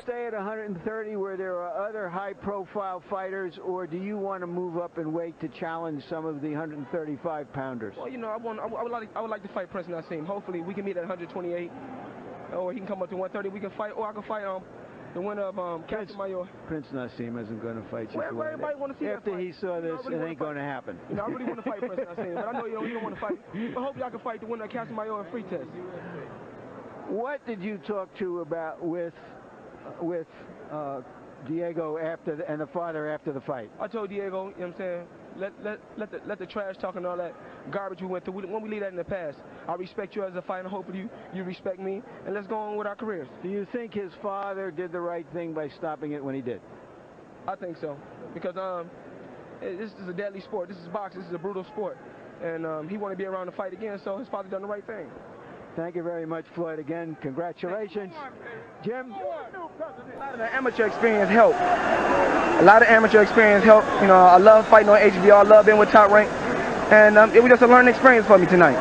Stay at 130 where there are other high-profile fighters, or do you want to move up in weight to challenge some of the 135-pounders? Well, you know, I would like to fight Prince Nassim. Hopefully, we can meet at 128, or he can come up to 130. We can fight, or I can fight the winner of Castillo. Prince Nassim isn't going to fight you. Well, everybody want to see after that fight. he saw this, it ain't going to happen. You know, I really want to fight Prince Nassim, but I know you don't want to fight. But hopefully, I can fight the winner of Castillo and free test. What did you talk to about with Diego and the father after the fight? I told Diego, you know what I'm saying, let the trash talk and all that garbage we went through, when we leave that in the past, I respect you as a fighter, hopefully you respect me, and let's go on with our careers. Do you think his father did the right thing by stopping it when he did? I think so, because this is a deadly sport, this is boxing, this is a brutal sport, and he wanted to be around to fight again, so his father done the right thing. Thank you very much, Floyd. Again, congratulations. Jim? A lot of the amateur experience helped. A lot of amateur experience helped. You know, I love fighting on HBO. I love being with Top Rank. And it was just a learning experience for me tonight.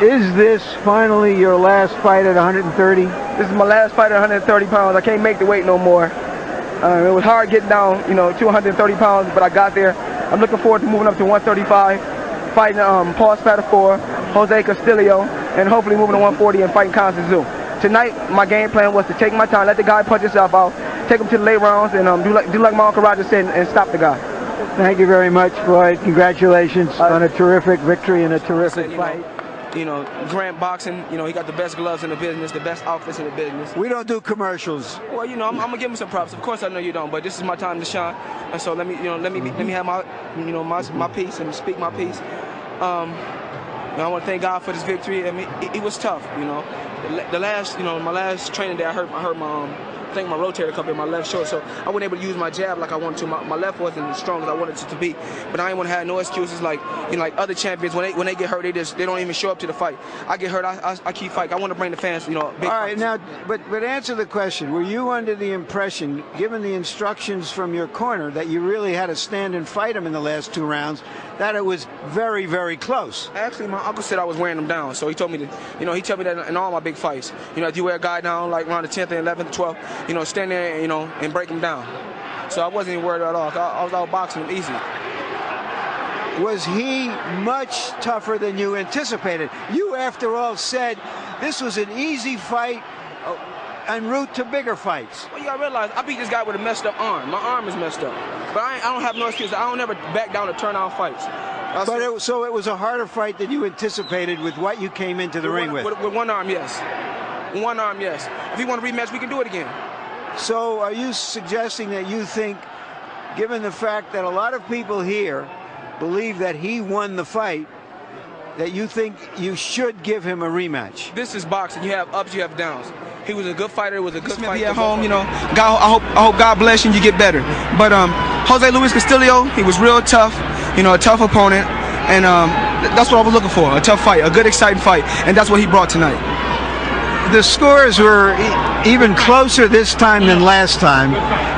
Is this finally your last fight at 130? This is my last fight at 130 pounds. I can't make the weight no more. It was hard getting down, you know, to 130 pounds, but I got there. I'm looking forward to moving up to 135, fighting Paul Spatafor, Jose Castillo, and hopefully moving to 140 and fighting Ndou. Tonight, my game plan was to take my time, let the guy punch himself out, take him to the late rounds, and do like my Uncle Roger said, and stop the guy. Thank you very much, Floyd. Congratulations on a terrific victory and a terrific fight. You know, Grant Boxing, you know, he got the best gloves in the business, the best outfits in the business. We don't do commercials. Well, you know, I'm gonna give him some props. Of course, I know you don't, but this is my time to shine, and so let me have my, you know, my piece and speak my piece. I want to thank God for this victory. I mean, it was tough, you know. The last, you know, my last training day, I hurt I think my rotator cuff in my left shoulder, so I wasn't able to use my jab like I wanted to. My left wasn't as strong as I wanted it to be, but I ain't want to have no excuses like, you know, like other champions when they get hurt, they don't even show up to the fight. I get hurt, I keep fighting. I want to bring the fans, you know, big All right, fights. now, but answer the question. Were you under the impression, given the instructions from your corner, that you really had to stand and fight him in the last 2 rounds, that it was very, very close? Actually, my uncle said I was wearing them down, so he told me to, you know, he told me that in all my big fights, you know, if you wear a guy down like around the 10th and 11th, 12th, you know, stand there, you know, and break him down. So I wasn't even worried at all. I was out boxing him easy. Was he much tougher than you anticipated? You, after all, said this was an easy fight en route to bigger fights. Well, you gotta realize, I beat this guy with a messed up arm. My arm is messed up. But I don't have no excuse. I don't ever back down to turn out fights. So it was a harder fight than you anticipated with what you came into the ring with? With one arm, yes. One arm, yes. If you want to rematch, we can do it again. So are you suggesting that you think, given the fact that a lot of people here believe that he won the fight, that you think you should give him a rematch? This is boxing. You have ups, you have downs. He was a good fighter. It was a good fight. At home, you know. I hope God bless you and you get better. But Jose Luis Castillo, he was real tough. You know, a tough opponent, and that's what I was looking for. A tough fight, a good, exciting fight, and that's what he brought tonight. The scores were even closer this time than last time,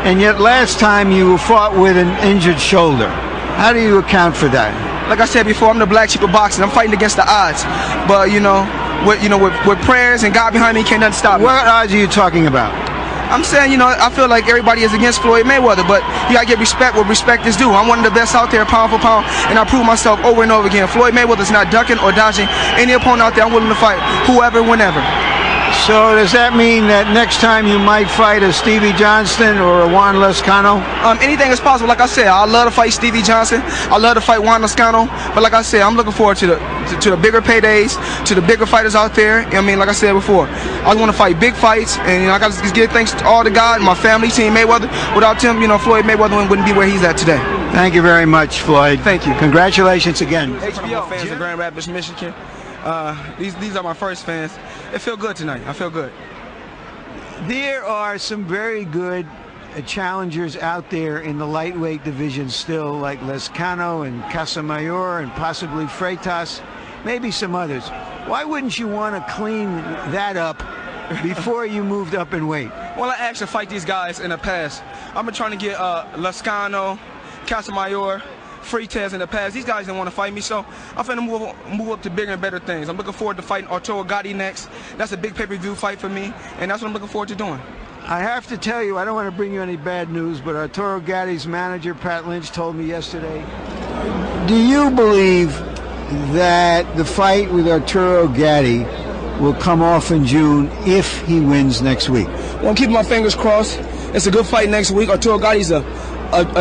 and yet last time you fought with an injured shoulder. How do you account for that? Like I said before, I'm the black sheep of boxing. I'm fighting against the odds, but you know, with prayers and God behind me, can't nothing stop me. What odds are you talking about? I'm saying, you know, I feel like everybody is against Floyd Mayweather, but you gotta get respect where respect is due. I'm one of the best out there, pound for pound, and I prove myself over and over again. Floyd Mayweather's not ducking or dodging any opponent out there. I'm willing to fight whoever, whenever. So does that mean that next time you might fight a Stevie Johnston or a Juan Lezcano? Anything is possible. Like I said, I love to fight Stevie Johnson. I love to fight Juan Lezcano. But like I said, I'm looking forward to the bigger paydays, to the bigger fighters out there. I mean, like I said before, I want to fight big fights, and you know, I got to just give thanks to all to God, my family, Team Mayweather. Without him, you know, Floyd Mayweather wouldn't be where he's at today. Thank you very much, Floyd. Thank you. Congratulations again. HBO fans in Grand Rapids, Michigan. These are my first fans. It feel good tonight. I feel good. There are some very good challengers out there in the lightweight division still, like Lezcano and Casamayor and possibly Freitas, maybe some others. Why wouldn't you want to clean that up before you moved up in weight? Well, I actually fight these guys in the past. I've been trying to get Lezcano, Casamayor, Freitas in the past. These guys didn't want to fight me, so I'm finna move up to bigger and better things. I'm looking forward to fighting Arturo Gatti next. That's a big pay-per-view fight for me, and that's what I'm looking forward to doing. I have to tell you, I don't want to bring you any bad news, but Arturo Gatti's manager, Pat Lynch, told me yesterday. Do you believe that the fight with Arturo Gatti will come off in June if he wins next week? Well, I'm keeping my fingers crossed. It's a good fight next week. Arturo Gatti's a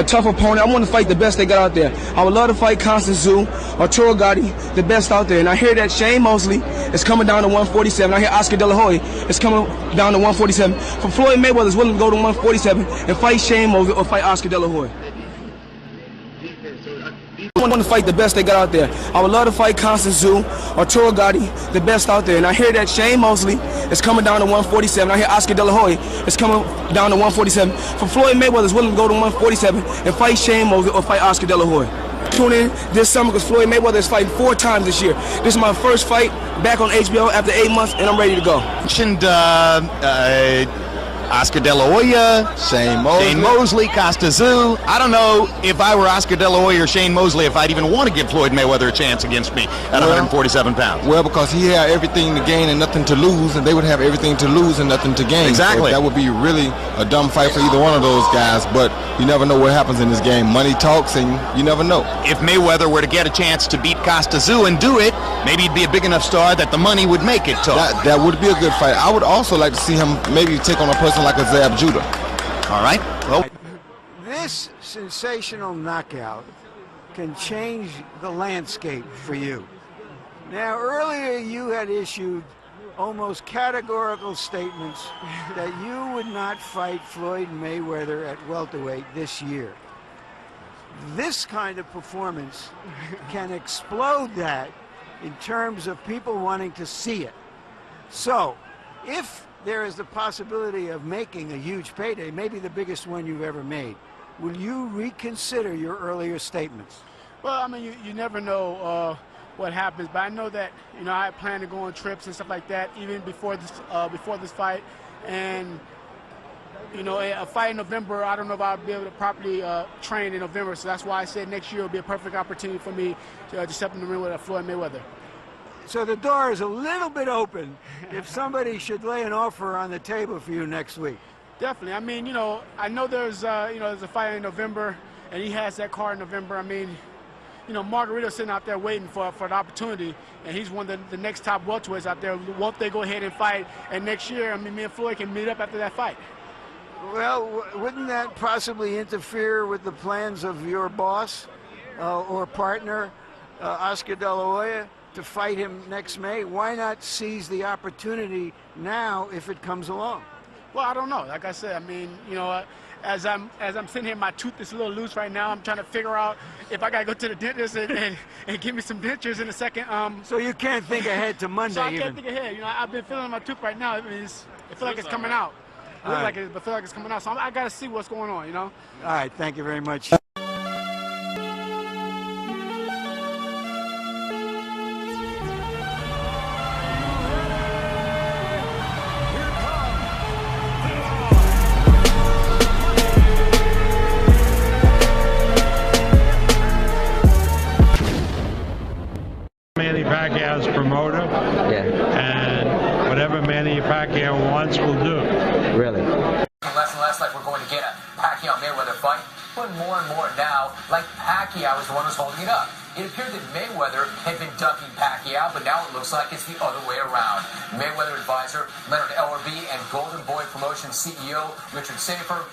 tough opponent. I want to fight the best they got out there. I would love to fight Ndou, Arturo Gatti, the best out there. And I hear that Shane Mosely is coming down to 147. I hear Oscar De La Hoya is coming down to 147. For Floyd Mayweather is willing to go to 147 and fight Shane Mosely or fight Oscar De La Hoya. I want to fight the best they got out there. I would love to fight Ndou, Arturo Gatti, the best out there. And I hear that Shane Mosely is coming down to 147. I hear Oscar De La Hoya is coming down to 147. For Floyd Mayweather is willing to go to 147 and fight Shane Mosely or fight Oscar De La Hoya. Tune in this summer because Floyd Mayweather is fighting 4 times this year. This is my first fight back on HBO after 8 months, and I'm ready to go. Mentioned Oscar De La Hoya, Shane Mosely, Ndou. I don't know if I were Oscar De La Hoya or Shane Mosely if I'd even want to give Floyd Mayweather a chance against me at 147 pounds. Well, because he had everything to gain and nothing to lose, and they would have everything to lose and nothing to gain. Exactly. So that would be really a dumb fight for either one of those guys, but you never know what happens in this game. Money talks, and you never know. If Mayweather were to get a chance to beat Castillo and do it, maybe he'd be a big enough star that the money would make it talk. That would be a good fight. I would also like to see him maybe take on a person like a Zab Judah. All right. Well, this sensational knockout can change the landscape for you. Now, earlier you had issued almost categorical statements that you would not fight Floyd Mayweather at welterweight this year. This kind of performance can explode that in terms of people wanting to see it. So, if there is the possibility of making a huge payday, maybe the biggest one you've ever made, will you reconsider your earlier statements? Well, I mean, you never know what happens, but I know that, you know, I had planned to go on trips and stuff like that even before this fight, and you know, a fight in November, I don't know if I'll be able to properly train in November, so that's why I said next year will be a perfect opportunity for me to step in the ring with Floyd Mayweather. So the door is a little bit open if somebody should lay an offer on the table for you next week. Definitely. I mean, you know, I know there's there's a fight in November, and he has that card in November. I mean, you know, Margarito's sitting out there waiting for an opportunity, and he's one of the next top welterweights out there. Won't they go ahead and fight? And next year, I mean, me and Floyd can meet up after that fight. Well, wouldn't that possibly interfere with the plans of your boss or partner, Oscar De La Hoya, to fight him next May? Why not seize the opportunity now if it comes along? Well, I don't know. Like I said, I mean, you know, as I'm sitting here, my tooth is a little loose right now. I'm trying to figure out if I gotta go to the dentist and give me some dentures in a second. So you can't think ahead to Monday. So I can't think ahead. You know, I've been feeling my tooth right now. I mean, I feel like it's coming out. It looks like it, but I feel like it's coming out. So I gotta see what's going on. You know. All right. Thank you very much. Manny Pacquiao's promoter, and whatever Manny Pacquiao wants, we'll do. Really? Less and less like we're going to get a Pacquiao-Mayweather fight, but more and more now, like Pacquiao is the one who's holding it up. It appeared that Mayweather had been ducking Pacquiao, but now it looks like it's the other way around. Mayweather advisor Leonard Ellerby and Golden Boy Promotions CEO Richard Schaefer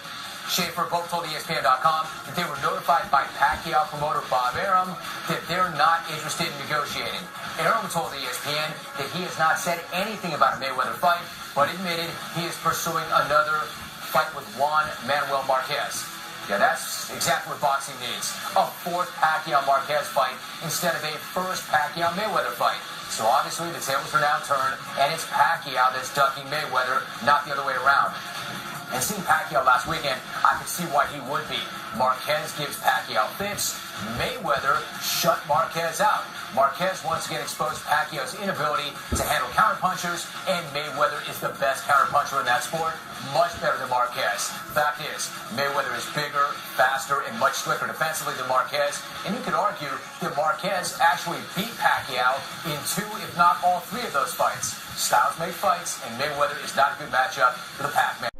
both told ESPN.com that they were notified by Pacquiao promoter Bob Arum that they're not interested in negotiating. Arum told ESPN that he has not said anything about a Mayweather fight, but admitted he is pursuing another fight with Juan Manuel Marquez. Yeah, that's exactly what boxing needs. A fourth Pacquiao-Marquez fight instead of a first Pacquiao-Mayweather fight. So obviously the tables are now turned, and it's Pacquiao that's ducking Mayweather, not the other way around. And seeing Pacquiao last weekend, I could see why he would be. Marquez gives Pacquiao fits. Mayweather shut Marquez out. Marquez once again exposed Pacquiao's inability to handle counterpunchers, and Mayweather is the best counterpuncher in that sport, much better than Marquez. Fact is, Mayweather is bigger, faster, and much slicker defensively than Marquez, and you could argue that Marquez actually beat Pacquiao in 2, if not all 3 of those fights. Styles make fights, and Mayweather is not a good matchup for the Pac-Man.